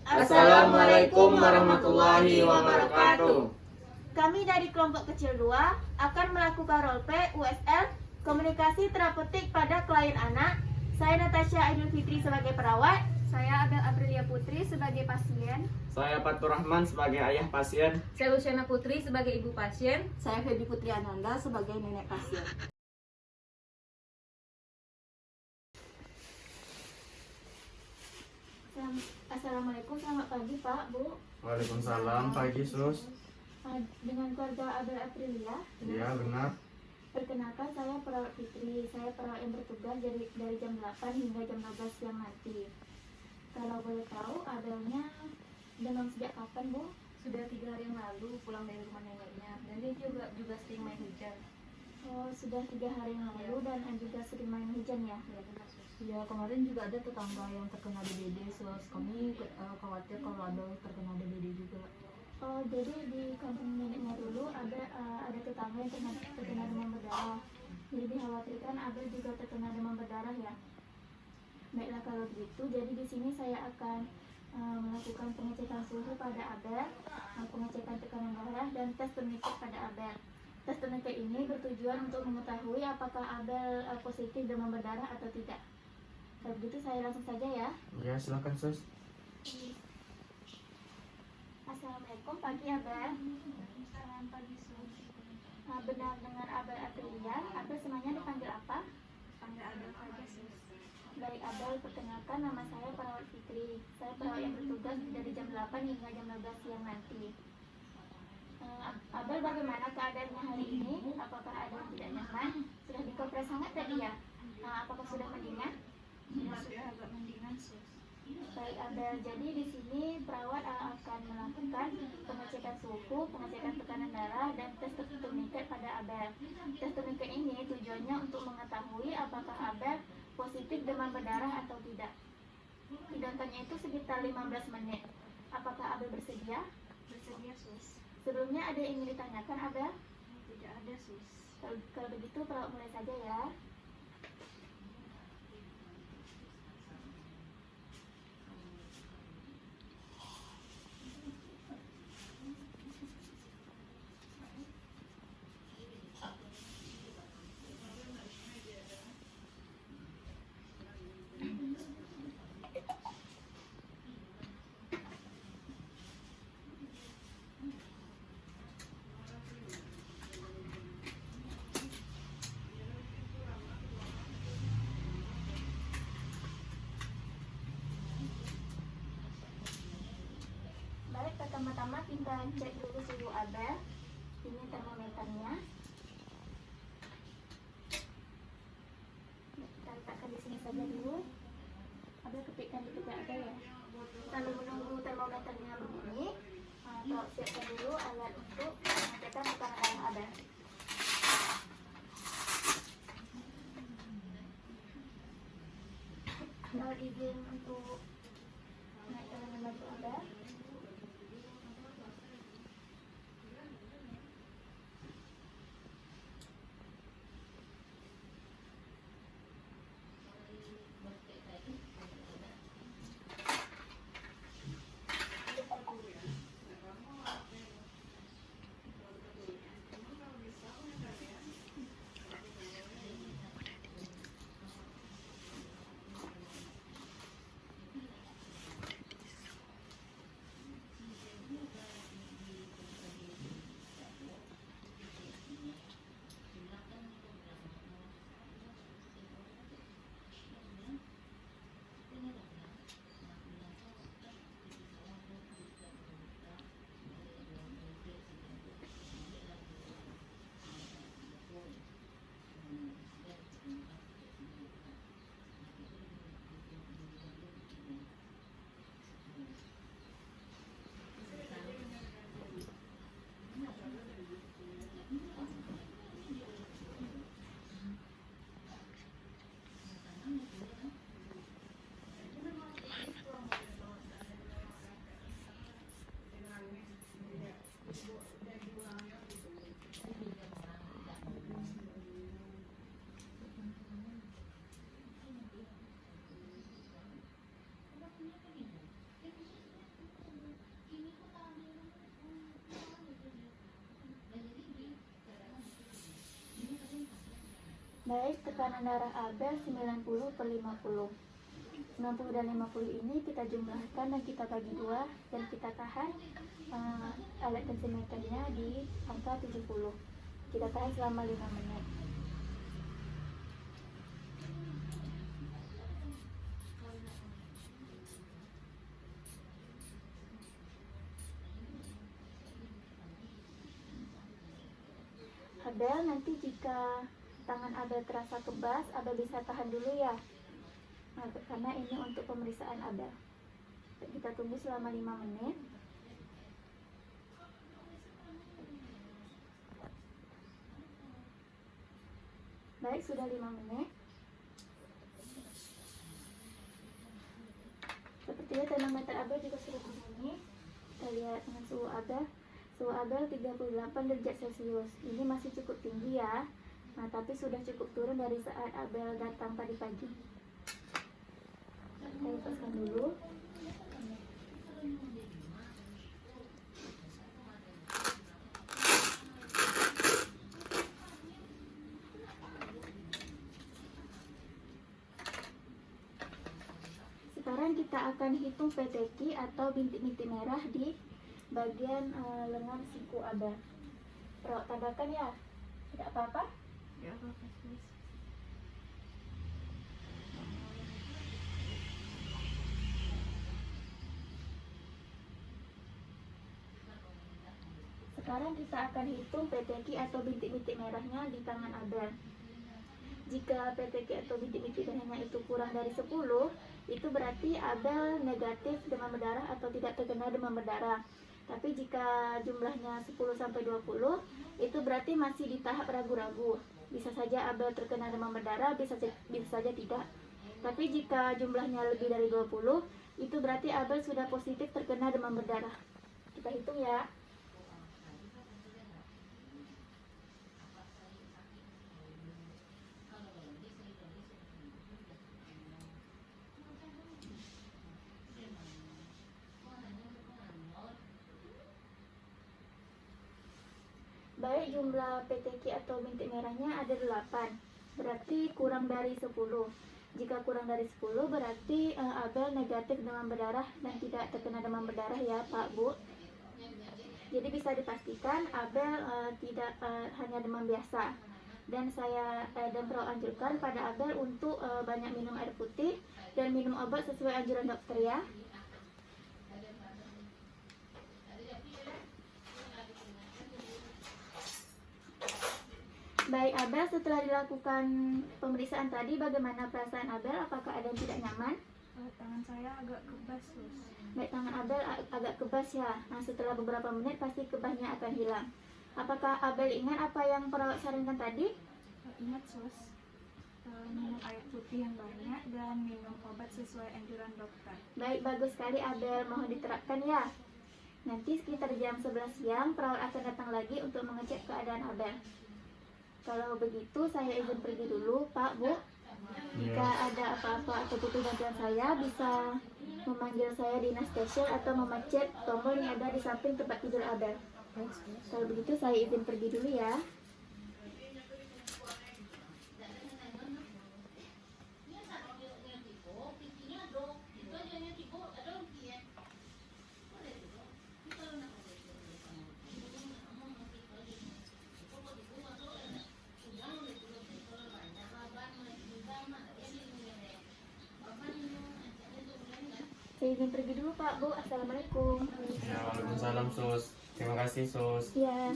Assalamualaikum warahmatullahi wabarakatuh. Kami dari kelompok kecil 2 akan melakukan roleplay USL komunikasi terapeutik pada klien anak. Saya Natasha Aidul Fitri sebagai perawat. Saya Abel Aprilia Putri sebagai pasien. Saya Fatur Rahman sebagai ayah pasien. Saya Luciana Putri sebagai ibu pasien. Saya Feby Putri Ananda sebagai nenek pasien. Assalamualaikum, selamat pagi Pak, Bu. Waalaikumsalam, pagi Sus. Dengan keluarga Abel Aprilia. Iya benar. Perkenalkan, saya perawat Fitri. Saya perawat yang bertugas dari jam 8 hingga jam 12 siang nanti. Kalau boleh tahu, Abelnya demam sejak kapan, Bu? Sudah 3 hari yang lalu pulang dari rumah neneknya. Dan dia juga sering main hujan. Oh, sudah 3 hari yang lalu dan juga sering main hujan ya? Ya benar Sus. Ya, kemarin juga ada tetangga yang terkena DBD, Sus. Kami khawatir kalau Abel terkena DBD juga. Oh, jadi di kampung neneknya dulu ada tetangga yang terkena demam berdarah. Jadi dikhawatirkan Abel juga terkena demam berdarah ya? Baiklah kalau begitu, jadi di sini saya akan melakukan pengecekan suhu pada Abel, pengecekan tekanan darah dan tes tourniquet pada Abel. Tes tourniquet ini bertujuan untuk mengetahui apakah Abel positif demam berdarah atau tidak. Kalau begitu saya langsung saja ya. Ya silakan Sus. Assalamualaikum, pagi Abel. Selamat pagi Sus. Benar dengan Abel Aprilia, Abel semuanya dipanggil apa? Panggil Abel saja Sus. Baik Abel, perkenalkan nama saya perawat Fitri. Saya perawat yang bertugas dari jam 8 hingga jam 12 siang nanti. Abel, bagaimana keadaannya hari ini? Apakah ada yang tidak nyaman? Sudah dikompres hangat tadi ya? Apakah sudah mendingan? Ya, sudah agak mendingan Sus. Baik Abel, jadi di sini perawat akan melakukan pengecekan suhu, pengecekan tekanan darah, dan tes tourniquet pada Abel. Tes tourniquet ini tujuannya untuk mengetahui apakah Abel positif demam berdarah atau tidak. Tindakannya itu sekitar 15 menit. Apakah Abel bersedia? Bersedia Sus. Sebelumnya ada yang ingin ditanyakan Abel? Tidak ada Sus. Kalau begitu perawat mulai saja ya. Baik, pertama-tama kita cek dulu suhu Abel. Ini termometernya. Kita letakkan di sini saja dulu. Abel ketikkan di pejak Abel ya. Sambil menunggu termometernya begini, siapkan dulu alat untuk mengecekkan tekanan darah Abel. Mohon izin untuk naikkan dan membantu Abel. Baik, tekanan darah Abel 90/50. 90 dan 50 ini kita jumlahkan dan kita bagi 2 dan kita tahan alat tensimeternya di angka 70. Kita tahan selama 5 menit. Abel, nanti jika tangan Abel terasa kebas, Abel bisa tahan dulu ya. Nah, karena ini untuk pemeriksaan Abel. Kita tunggu selama 5 menit. Baik, sudah 5 menit. Sepertinya termometer Abel juga sudah berbunyi. Kita lihat dengan suhu Abel. Suhu Abel 38 derajat Celcius. Ini masih cukup tinggi ya. Nah, tapi sudah cukup turun dari saat Abel datang tadi pagi. Saya lepaskan dulu. Sekarang kita akan hitung PTQ atau bintik-bintik merah di bagian lengan siku Abel. Perawat tandakan ya, tidak apa-apa. Ya, apa-apa, Sus. Sekarang kita akan hitung PTQ atau bintik-bintik merahnya di tangan Abel. Jika PTQ atau bintik-bintik merahnya itu kurang dari 10, itu berarti Abel negatif demam berdarah atau tidak terkena demam berdarah. Tapi jika jumlahnya 10-20, itu berarti masih di tahap ragu-ragu. Bisa saja Abel terkena demam berdarah, bisa saja tidak. Tapi jika jumlahnya lebih dari 20, itu berarti Abel sudah positif terkena demam berdarah. Kita hitung ya. Baik, jumlah PTQ atau bintik merahnya ada 8. Berarti kurang dari 10. Jika kurang dari 10 berarti Abel negatif demam berdarah dan tidak terkena demam berdarah ya Pak Bu. Jadi bisa dipastikan Abel tidak hanya demam biasa. Dan saya dan perawat anjurkan pada Abel untuk banyak minum air putih dan minum obat sesuai anjuran dokter ya. Baik Abel, setelah dilakukan pemeriksaan tadi, bagaimana perasaan Abel? Apakah ada yang tidak nyaman? Tangan saya agak kebas, Sus. Baik, tangan Abel agak kebas ya. Nah, setelah beberapa menit pasti kebasnya akan hilang. Apakah Abel ingat apa yang perawat sarankan tadi? Ingat, Sus. Minum air putih yang banyak dan minum obat sesuai anjuran dokter. Baik, bagus sekali Abel, mohon diterapkan ya. Nanti sekitar jam 11 siang, perawat akan datang lagi untuk mengecek keadaan Abel. Kalau begitu, saya izin pergi dulu, Pak, Bu. Jika ada apa-apa atau butuh bantuan saya, bisa memanggil saya di Station atau memencet tombol yang ada di samping tempat tidur Abel. Kalau begitu, saya izin pergi dulu ya. Saya izin pergi dulu Pak Bu. Assalamualaikum. Ya, waalaikumsalam sus. Terima kasih sus. Ya.